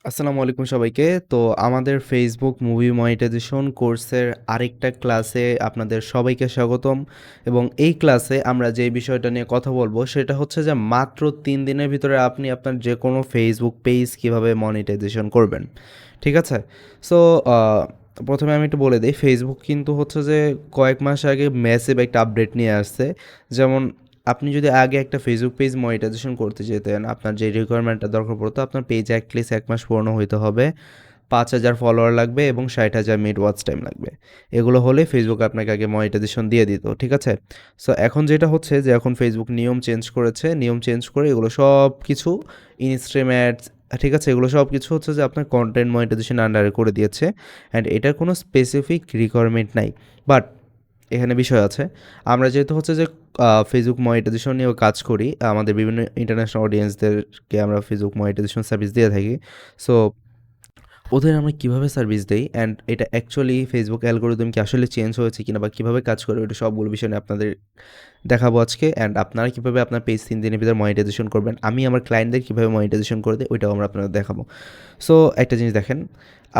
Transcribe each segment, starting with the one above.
আসসালামু আলাইকুম সবাইকে। তো আমাদের ফেসবুক মুভি মনিটাইজেশন কোর্সের আরেকটা ক্লাসে আপনাদের সবাইকে স্বাগতম। এবং এই ক্লাসে আমরা যে বিষয়টা নিয়ে কথা বলবো সেটা হচ্ছে যে মাত্র 3 দিনের ভিতরে আপনি আপনার যে কোনো ফেসবুক পেজ কিভাবে মনিটাইজেশন করবেন। ঠিক আছে? সো প্রথমে আমি একটু বলে দিই, ফেসবুক কিন্তু হচ্ছে যে কয়েক মাস আগে ম্যাসিভ একটা আপডেট নিয়ে আসছে। যেমন আপনি যদি আগে একটা ফেসবুক পেজ মনিটাইজেশন করতে যেতেন, আপনার যে রিকোয়ারমেন্টটা দরকার পড়তো, আপনার পেজ অ্যাটলিস্ট 1 মাস পুরনো হইতে হবে, 5,000 ফলোয়ার লাগবে এবং 60,000 মিনিট ওয়াচ টাইম লাগবে। এগুলো হলে ফেসবুক আপনাকে আগে মনিটাইজেশন দিয়ে দিত। ঠিক আছে? সো এখন যেটা হচ্ছে যে এখন ফেসবুক নিয়ম চেঞ্জ করেছে। নিয়ম চেঞ্জ করে এগুলো সব কিছু ইনস্ট্রিম অ্যাডস, ঠিক আছে? এগুলো সব কিছু হচ্ছে যে আপনার কন্টেন্ট মনিটাইজেশন আন্ডারে করে দিয়েছে। অ্যান্ড এটার কোনো স্পেসিফিক রিকোয়ারমেন্ট নাই। বাট এখানে বিষয় আছে। আমরা যেহেতু হচ্ছে যে ফেসবুক মনিটাইজেশন নিয়েও কাজ করি, আমাদের বিভিন্ন ইন্টারন্যাশনাল অডিয়েন্সদেরকে আমরা ফেসবুক মনিটাইজেশন সার্ভিস দিয়ে থাকি। সো ওদের আমরা কীভাবে সার্ভিস দেই অ্যান্ড এটা অ্যাকচুয়ালি ফেসবুক অ্যালগরিদম কি আসলে চেঞ্জ হয়েছে কিনা বা কীভাবে কাজ করে, ওটা সবগুলো বিষয় নিয়ে আপনাদের দেখাবো আজকে। অ্যান্ড আপনারা কীভাবে আপনার পেজ 3 দিনের ভিতরে মনিটাইজেশন করবেন, আমি আমার ক্লায়েন্টদের কীভাবে মনিটাইজেশন করে দিই, ওইটাও আমরা আপনাদের দেখাবো। সো একটা জিনিস দেখেন,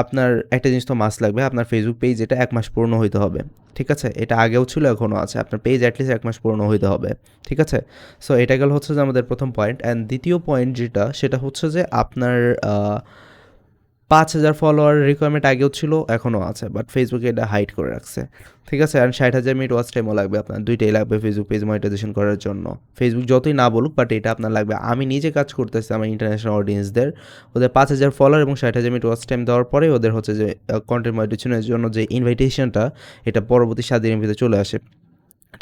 আপনার একটা জিনিস তো মাস্ট লাগবে, আপনার ফেসবুক পেজ এটা 1 মাস পুরনো হইতে হবে। ঠিক আছে? এটা আগেও ছিল, এখনও আছে। আপনার পেজ অ্যাটলিস্ট 1 মাস পুরনো হইতে হবে। ঠিক আছে? সো এটা গেল হচ্ছে যে আমাদের প্রথম পয়েন্ট। অ্যান্ড দ্বিতীয় পয়েন্ট যেটা, সেটা হচ্ছে যে আপনার 5,000 ফলোয়ার রিকোয়ারমেন্ট আগেও ছিল, এখনও আছে, বাট ফেসবুকে এটা হাইড করে রাখছে। ঠিক আছে? আর 60,000 মিনিট ওয়াচ টাইমও লাগবে আপনার, দুইটাই লাগবে ফেসবুক পেজ মনিটাইজেশন করার জন্য। ফেসবুক যতই না বলুক, বাট এটা আপনার লাগবে। আমি নিজে কাজ করতেছি আমার ইন্টারন্যাশনাল অডিয়েন্সদের, ওদের 5,000 ফলোয়ার এবং 60,000 মিনিট ওয়াচ টাইম দেওয়ার পরে ওদের হচ্ছে যে কন্টেন্ট মনিটাইজেশনের জন্য যে ইনভাইটেশনটা, এটা পরবর্তী 7 দিনের ভিতরে চলে আসে।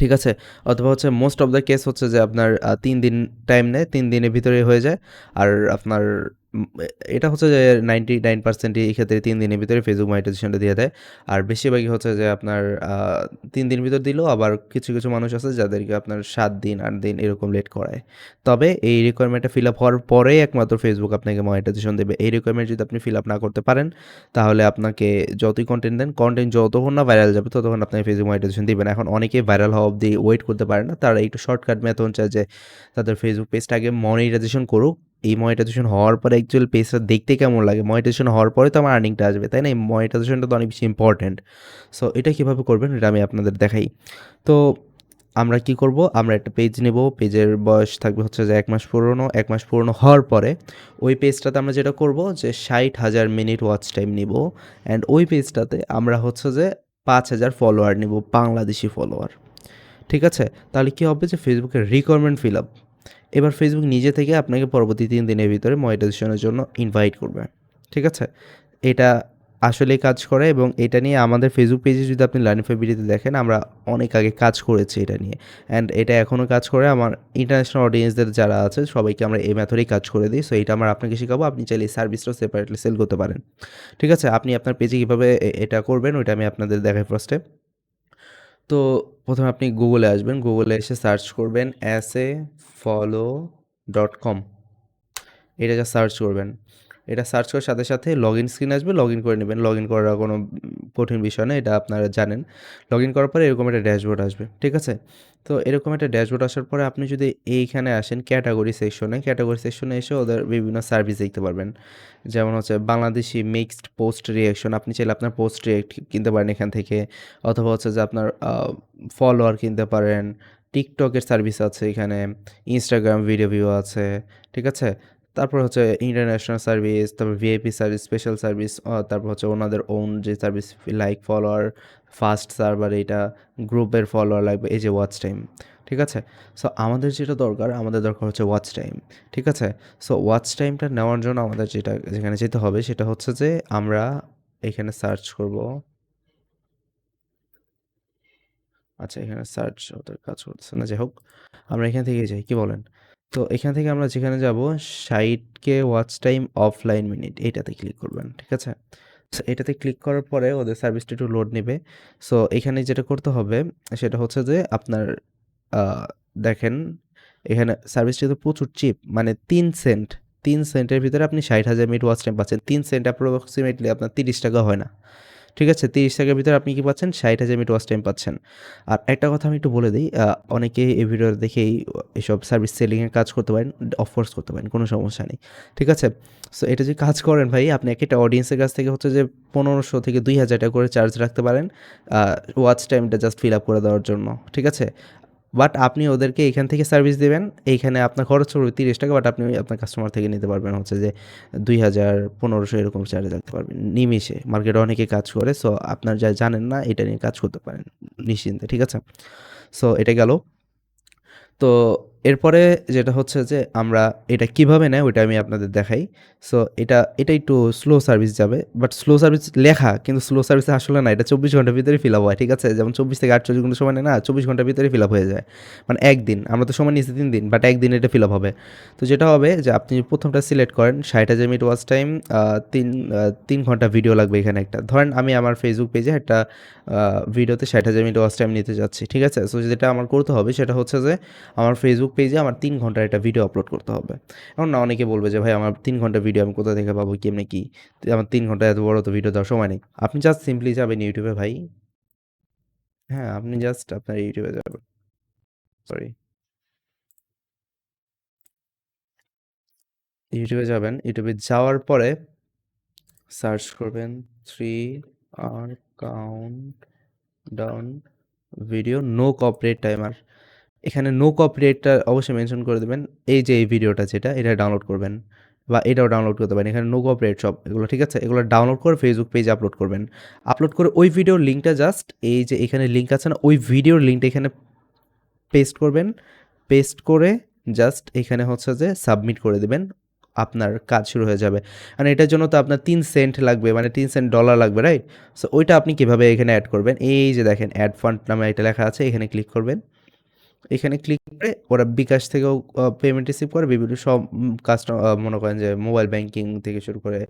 ঠিক আছে? অথবা হচ্ছে মোস্ট অফ দ্য কেস হচ্ছে যে আপনার 3 দিন টাইম নেয়, 3 দিনের ভিতরেই হয়ে যায়। আর আপনার উম এ এটা হচ্ছে যে 99% এই ক্ষেত্রে 3 দিনের ভিতরে ফেসবুক মনিটাইজেশনটা দিয়ে দেয়। আর বেশিরভাগই হচ্ছে যে আপনার 3 দিনের ভিতর দিলেও আবার কিছু, কিছু মানুষ আছে যাদেরকে আপনার 7 দিন, 8 দিন এরকম লেট করায়। তবে এই রিকোয়ারমেন্টটা ফিল আপ হওয়ার পরেই একমাত্র ফেসবুক আপনাকে মনিটাইজেশন দেবে। এই রিকোয়ারমেন্ট যদি আপনি ফিল আপ না করতে পারেন, তাহলে আপনাকে যতই কনটেন্ট দেন, কনটেন্ট যতক্ষণ না ভাইরাল যাবে ততক্ষণ আপনাকে ফেসবুক মনিটাইজেশন দিবে না। এখন অনেকেই ভাইরাল হওয়া অব্দি ওয়েট করতে পারে না। তারা একটু শর্টকাট মেথড চায় যে তাদের ফেসবুক পেজটা আগে মনিটাইজেশন করুক। এই মনিটাইজেশন হওয়ার পরে অ্যাকচুয়াল পেজটা দেখতে কেমন লাগে, মনিটাইজেশন হওয়ার পরে তো আমার আর্নিংটা আসবে, তাই না? এই মনিটাইজেশনটা তো অনেক বেশি ইম্পর্ট্যান্ট। সো এটা কীভাবে করবেন এটা আমি আপনাদের দেখাই। তো আমরা কি করব, আমরা একটা পেজ নেব, পেজের বয়স থাকবে হচ্ছে যে 1 মাস পুরনো। 1 মাস পুরনো হওয়ার পরে ওই পেজটাতে আমরা যেটা করব যে 60,000 মিনিট ওয়াচ টাইম নিব। অ্যান্ড ওই পেজটাতে আমরা হচ্ছে যে 5,000 ফলোয়ার নিব, বাংলাদেশি ফলোয়ার। ঠিক আছে? তাহলে কি হবে যে ফেসবুকের রিকোয়ারমেন্ট ফিল আপ। এবার ফেসবুক নিজে থেকে আপনাকে পরবর্তী 3 দিনের ভিতরে মনিটাইজেশনের জন্য ইনভাইট করবে। ঠিক আছে? এটা আসলেই কাজ করে এবং এটা নিয়ে আমাদের ফেসবুক পেজে যদি আপনি লার্নিং বিডিতে দেখেন, আমরা অনেক আগে কাজ করেছি এটা নিয়ে। অ্যান্ড এটা এখনও কাজ করে। আমার ইন্টারন্যাশনাল অডিয়েন্সদের যারা আছে সবাইকে আমরা এই মেথডেই কাজ করে দিই। সো এটা আমরা আপনাকে শিখাবো। আপনি চাইলে এই সার্ভিসটাও সেপারেটলি সেল করতে পারেন। ঠিক আছে? আপনি আপনার পেজে কীভাবে এটা করবেন ওইটা আমি আপনাদের দেখাই ফার্স্টে। তো প্রথমে আপনি গুগলে আসবেন। গুগলে এসে সার্চ করবেন asafollow.com। এটা জাস্ট সার্চ করবেন। এটা সার্চ করার সাথে, সাথে লগইন স্ক্রিন আসবে, লগইন করে নেবেন। লগইন করা কোনো কঠিন বিষয় না, এটা আপনারা জানেন। লগইন করার পরে এরকম একটা ড্যাশবোর্ড আসবে। ঠিক আছে? তো এরকম একটা ড্যাশবোর্ড আসার পরে আপনি যদি এইখানে আসেন ক্যাটেগরি সেকশনে, ক্যাটেগরি সেকশনে এসে ওদের বিভিন্ন সার্ভিস দেখতে পারবেন। যেমন হচ্ছে বাংলাদেশি মিক্সড পোস্ট রিঅ্যাকশন। আপনি চাইলে আপনার পোস্ট রিঅ্যাক্ট কিনতে পারেন এখান থেকে। অথবা হচ্ছে যে আপনার ফলোয়ার কিনতে পারেন। টিকটকের সার্ভিস আছে এখানে। ইনস্টাগ্রাম ভিডিও ভিউ আছে। ঠিক আছে? তারপর হচ্ছে ইন্টারন্যাশনাল সার্ভিস, তারপর ভিআইপি সার্ভিস, স্পেশাল সার্ভিস, তারপর হচ্ছে ওনাদের ওন যে service like follower, fast server, এইটা গ্রুপের ফলোয়ার লাগবে, এই যে ওয়াচ টাইম। ঠিক আছে? সো আমাদের যেটা দরকার, আমাদের দরকার হচ্ছে ওয়াচ টাইম। ঠিক আছে? সো ওয়াচ টাইমটা নেওয়ার জন্য আমাদের যেখানে যেতে হবে সেটা হচ্ছে যে আমরা এখানে সার্চ করব। আচ্ছা, এখানে সার্চ ওদের কাজ করতেছে না, যাই হোক। আমরা এখান থেকে যাই, কি বলেন? তো এখান থেকে আমরা যেখানে যাব, 60K watch time offline minute, এইটাতে ক্লিক করবেন। ঠিক আছে? সো এটাতে ক্লিক করার পরে ওদের সার্ভিসটা একটু লোড নেবে। সো এখানে যেটা করতে হবে সেটা হচ্ছে যে আপনার আ দেখেন, এখানে সার্ভিসটা তো প্রচুর চিপ, মানে ৩ সেন্ট। ৩ সেন্টের ভিতরে আপনি 60,000 মিনিট ওয়াচ টাইম পাচ্ছেন। ৩ সেন্ট অ্যাপ্রক্সিমেটলি আপনার ৳30 হয় না। ঠিক আছে? ৩০ সেকেন্ডের ভিতরে আপনি কি পাচ্ছেন? ৬০,০০০ মিনিট ওয়াচ টাইম পাচ্ছেন। আর একটা কথা আমি একটু বলে দেই, অনেকে এই ভিডিও দেখেই এসব সার্ভিস সেলিং এর কাজ করতে পারেন, অফকোর্স করতে পারেন, কোনো সমস্যা নেই। ঠিক আছে? সো এটা যদি কাজ করেন ভাই, আপনি একেকটা অডিয়েন্সের কাছ থেকে হচ্ছে যে ১৫০০ থেকে ৳২,০০০ করে চার্জ রাখতে পারেন, আ ওয়াচ টাইমটা জাস্ট ফিল আপ করে দেওয়ার জন্য। ঠিক আছে? বাট আপনি ওদেরকে এখান থেকে সার্ভিস দিবেন। এইখানে আপনার খরচ পড়বে ৳৩০, বাট আপনি আপনার কাস্টমার থেকে নিতে পারবেন হচ্ছে যে ২,০০০, ১৫০০ এরকম চার্জ রাখতে পারবেন নিমিষে। মার্কেটে অনেকে কাজ করে। সো আপনার যা জানেন না এটা নিয়ে কাজ করতে পারেন নিশ্চিন্তে। ঠিক আছে? সো এটা গেল। তো এরপরে যেটা হচ্ছে যে আমরা এটা কিভাবে নেয় ওইটা আমি আপনাদের দেখাই। সো এটা একটু স্লো সার্ভিস যাবে। বাট স্লো সার্ভিস লেখা কিন্তু স্লো সার্ভিসে আসলে না, এটা ২৪ ঘন্টার ভিতরে ফিল আপ হয়। ঠিক আছে? যেমন ২৪ থেকে ৪৮ ঘন্টা সময় নেয় না? ২৪ ঘন্টার ভিতরে ফিল আপ হয়ে যায়। মানে ১ দিন। আমরা তো সময় নিয়েছি ৩ দিন, বাট ১ দিনে এটা ফিল আপ হবে। তো যেটা হবে যে আপনি ১ম টা সিলেক্ট করেন ৬০,০০০ মিনিট ওয়াচ টাইম, ৩ ঘন্টা ভিডিও লাগবে এখানে একটা। ধরেন আমি আমার Facebook পেজে একটা ভিডিওতে ৬০,০০০ মিনিট ওয়াচ টাইম নিতে যাচ্ছি। ঠিক আছে? সো যেটা আমার করতে হবে সেটা হচ্ছে যে আমার Facebook পেজে আমার ৩ ঘন্টার একটা ভিডিও আপলোড করতে হবে। এখন না অনেকে বলবে যে, "ভাই আমার 3 ঘন্টার ভিডিও আমি কোথা থেকে পাবো? কেমনে কি? আমার ৩ ঘন্টা এত বড় তো ভিডিও দেওয়ার সময় নেই।" আপনি জাস্ট সিম্পলি যাবেন YouTube এ ভাই। হ্যাঁ, আপনি জাস্ট আপনার YouTube এ যাবেন। সরি। YouTube এ যাবেন। YouTube এ যাওয়ার পরে সার্চ করবেন 3 আর countdown video no copyright timer. এখানে নো কপিরাইটটা অবশ্যই মেনশন করে দিবেন। এই যে এই ভিডিওটা যেটা, এটা ডাউনলোড করবেন বা এটাও ডাউনলোড করতে পারেন। এখানে নো কপিরাইট সব এগুলো, ঠিক আছে? এগুলো ডাউনলোড করে Facebook পেজে আপলোড করবেন। আপলোড করে ওই ভিডিওর লিঙ্কটা জাস্ট এই যে এখানে লিঙ্ক আছে না? ওই ভিডিওর লিঙ্কটা এখানে পেস্ট করবেন। পেস্ট করে জাস্ট এখানে হচ্ছে যে সাবমিট করে দিবেন। আপনার কাজ শুরু হয়ে যাবে। আর এটার জন্য তো আপনার ৩ সেন্ট লাগবে, মানে ৩ সেন্ট ডলার লাগবে, রাইট? সো ওইটা আপনি কিভাবে এখানে এড করবেন? এই যে দেখেন এড ফান্ড নামে এটা লেখা আছে, এখানে ক্লিক করবেন। এখানে ক্লিক করে ওরা বিকাশ থেকেও পেমেন্ট রিসিভ করে, বিভিন্ন সব মনে করেন যে মোবাইল ব্যাংকিং থেকে শুরু করে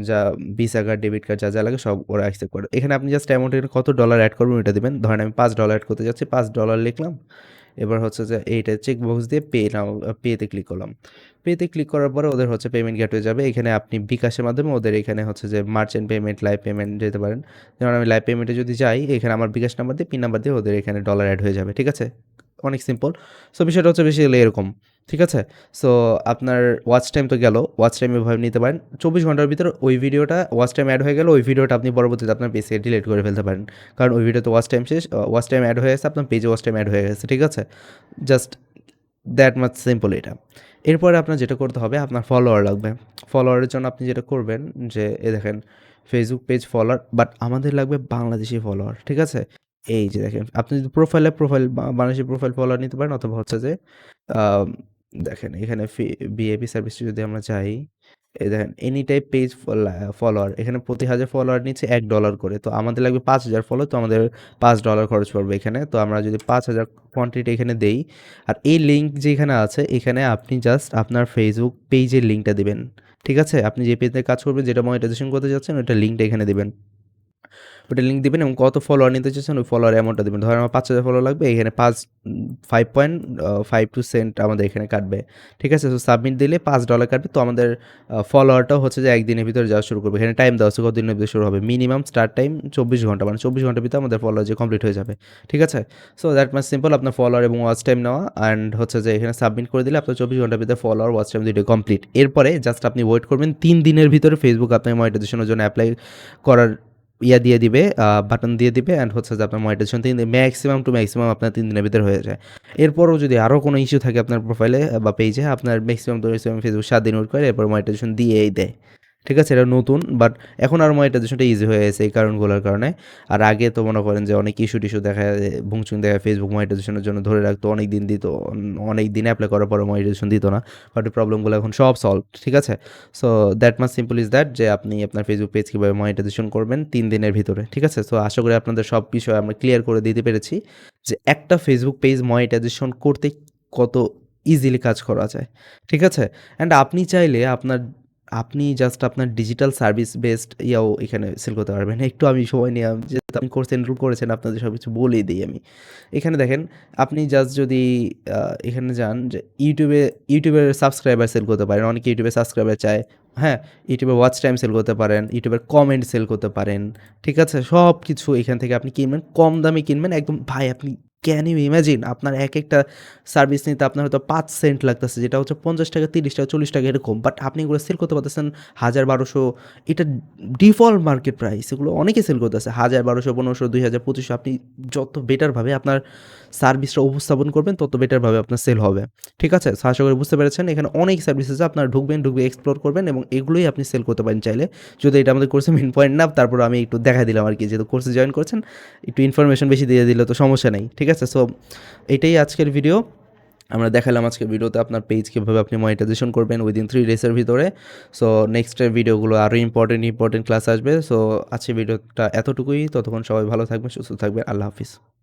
যা ভিসা কার্ড, ডেবিট কার্ড যা লাগে সব ওরা অ্যাকসেপ্ট করে। এখানে আপনি জাস্ট অ্যামাউন্ট এখানে কত ডলার এড করবেন ওইটা দিবেন। ধরেন আমি $৫ এড করতে যাচ্ছি, $৫ লিখলাম। এবার হচ্ছে যে এইটা চেক বক্স দিয়ে পে নাও, পেতে ক্লিক করলাম। পেতে ক্লিক করার পরে ওদের হচ্ছে পেমেন্ট গেটওয়ে যাবে। এখানে আপনি বিকাশের মাধ্যমে ওদের এখানে হচ্ছে যে মার্চেন্ট পেমেন্ট, লাইভ পেমেন্ট যেতে পারেন। যেমন আমি লাইভ পেমেন্টে যদি যাই, এখানে আমার বিকাশ নাম্বার দিয়ে, পিন নাম্বার দিয়ে ওদের এখানে ডলার এড হয়ে যাবে। ঠিক আছে? অনেক সিম্পল। সো বিষয়টা হচ্ছে বেসিক্যালি এরকম। ঠিক আছে? সো আপনার ওয়াচ টাইম তো গেল। ওয়াচ টাইম এভাবে নিতে পারেন। ২৪ ঘন্টার ভিতরে ওই ভিডিওটা ওয়াচ টাইম এড হয়ে গেলে ওই ভিডিওটা আপনি পরবর্তীতে আপনার পেজ থেকে ডিলিট করে ফেলতে পারেন। কারণ ওই ভিডিওতে ওয়াচ টাইম শেষ, ওয়াচ টাইম এড হয়ে গেছে, আপনার পেজে ওয়াচ টাইম এড হয়ে গেছে। ঠিক আছে? জাস্ট দ্যাট মাচ সিম্পল এটা। এরপরে আপনার যেটা করতে হবে, আপনার ফলোয়ার লাগবে। ফলোয়ারের জন্য আপনি যেটা করবেন যে দেখেন Facebook পেজ ফলোয়ার, বাট আমাদের লাগবে বাংলাদেশি ফলোয়ার। ঠিক আছে? এই যে দেখেন আপনি যদি প্রোফাইল বাংলাদেশি প্রোফাইল ফলোয়ার নিতে পারেন, অথবা হচ্ছে যে আম দেখেন এখানে ভিআইপি সার্ভিসে যদি আমরা যাই, এই দেখেন এনি টাইপ পেজ ফলোয়ার, এখানে প্রতি ১,০০০ ফলোয়ার নিচ্ছে $১ করে। তো আমাদের লাগবে ৫,০০০ ফলো, তো আমাদের $৫ খরচ পড়বে এখানে। তো আমরা যদি ৫,০০০ কোয়ান্টিটি এখানে দেই, আর এই লিঙ্ক যেখানে আছে এখানে আপনি জাস্ট আপনার Facebook পেজের লিঙ্কটা দিবেন। ঠিক আছে? আপনি যে পেজে কাজ করবেন, যেটা মনিটাইজেশন করতে যাচ্ছেন, ওইটার লিঙ্কটা এখানে দিবেন। ওটা লিঙ্ক দিবেন এবং কত ফলোয়ার নিতে চাচ্ছেন ওই ফলোয়ার অ্যামাউন্টটা দিবেন। ধরেন আমার ৫,০০০ ফলোয়ার লাগবে, এখানে 5.52 সেন্ট আমাদের এখানে কাটবে। ঠিক আছে? সো সাবমিট দিলে $৫ কাটবে। তো আমাদের ফলোয়ারটাও হচ্ছে যে ১ দিনের ভিতরে যাওয়া শুরু করবে। এখানে টাইম দেওয়া আছে কত দিনের ভিতরে শুরু হবে। মিনিমাম স্টার্ট টাইম ২৪ ঘন্টা, মানে ২৪ ঘন্টার ভিতরে আমাদের ফলোয়ার যে কমপ্লিট হয়ে যাবে। ঠিক আছে? সো দ্যাট মাচ সিম্পল আপনার ফলোয়ার এবং ওয়াচ টাইম নেওয়া, অ্যান্ড হচ্ছে যে এখানে সাবমিট করে দিলে আপনার ২৪ ঘন্টার ভিতরে ফলোয়ার, ওয়াচ টাইম ২ টাই কমপ্লিট। এরপরে জাস্ট আপনি ওয়েট করবেন ৩ দিনের ভিতরে Facebook আপনাকে মনিটাইজেশনের জন্য এপ্লাই করার দিয়ে দিবে, বাটন দিয়ে দিবে, অ্যান্ড হচ্ছে যে আপনার মনিটাইজেশন ৩ দিন, ম্যাক্সিমাম টু ম্যাক্সিমাম আপনার ৩ দিনের ভিতরে হয়ে যায়। এরপরও যদি আরও কোনো ইস্যু থাকে আপনার প্রোফাইলে বা পেজে, আপনার ম্যাক্সিমাম টু ম্যাক্সিমাম Facebook ৭ দিন ওয়েট করে এরপর মনিটাইজেশন দিয়েই দেয়। ঠিক আছে? এটা নতুন, বাট এখন আর মনিটাইজেশনটা ইজি হয়ে গেছে এই কারণগুলোর কারণে। আর আগে তো মনে করেন যে অনেক ইস্যু-টিস্যু দেখায়, ভুংচুং দেখায়, Facebook মনিটাইজেশনের জন্য ধরে রাখতো, অনেক দিন দিত, অনেক দিন এপ্লাই করার পরে মনিটাইজেশন দিত না। বাট এই প্রবলেমগুলো এখন সব সলভড। ঠিক আছে? So that much simple is that, যে আপনি আপনার Facebook পেজ কীভাবে মনিটাইজেশন করবেন ৩ দিনের ভিতরে। ঠিক আছে? সো আশা করি আপনাদের সব বিষয় আমরা ক্লিয়ার করে দিতে পেরেছি যে একটা Facebook পেজ মনিটাইজেশন করতে কত ইজিলি কাজ করা যায়। ঠিক আছে? অ্যান্ড আপনি চাইলে আপনার আপনি জাস্ট আপনার ডিজিটাল সার্ভিস বেসড ইয়াও এখানে সেল করতে পারবেন। একটু আমি সময় নিয়ে যেহেতু আপনি কোর্স এনরোল করেছেন আপনাদের সবকিছু বলেই দেই আমি। এখানে দেখেন আপনি জাস্ট যদি আ এখানে যান যে ইউটিউবের সাবস্ক্রাইবার সেল করতে পারেন। অনেকে ইউটিউবে সাবস্ক্রাইবার চায়। হ্যাঁ? ইউটিউবে ওয়াচ টাইম সেল করতে পারেন, ইউটিউবের কমেন্ট সেল করতে পারেন। ঠিক আছে? সবকিছু এখান থেকে আপনি কিনবেন। কম দামে কিনবেন একদম ভাই আপনি ক্যান ইউ ইমাজিন আপনার একেকটা সার্ভিস নিতে আপনার হয়তো ৫ সেন্ট লাগতেছে যেটা হচ্ছে ৳৫০, ৳৩০, ৳৪০ এরকম। বাট আপনি এগুলো সেল করতে পারতেছেন ১,০০০, ১,২০০ এটা ডিফল্ট মার্কেট প্রাইস। এগুলো অনেকে সেল করতেছে ১,০০০, ১,২০০, ১৫০০, ২,০০০, ২৫০০ আপনি যত বেটারভাবে আপনার সার্ভিসটা উপস্থাপন করবেন তত বেটারভাবে আপনার সেল হবে। ঠিক আছে? সো আশা করি বুঝতে পেরেছেন। এখানে অনেক সার্ভিস আছে আপনারা ঢুকে এক্সপ্লোর করবেন এবং এগুলোই আপনি সেল করতে পারেন চাইলে। যদি এটা আমাদের কোর্সের মেইন পয়েন্ট না তারপরেও আমি একটু দেখাই দিলাম আরকি যেহেতু কোর্সে জয়েন করছেন একটু ইনফরমেশন বেশি দিয়ে দিলে তো সমস্যা নেই। ঠিক আছে? সো এটাই আজকের ভিডিও। আমরা দেখালাম আজকের ভিডিওতে আপনার পেজ কীভাবে আপনি মনিটাইজেশন করবেন উইদিন 3 ডেজের ভিতরে। সো নেক্সটের ভিডিওগুলো আরও ইম্পর্টেন্ট ক্লাস আসবে। সো আজকের ভিডিওটা এতটুকুই। ততক্ষণ সবাই ভালো থাকবেন, সুস্থ থাকবেন। আল্লাহ হাফিজ।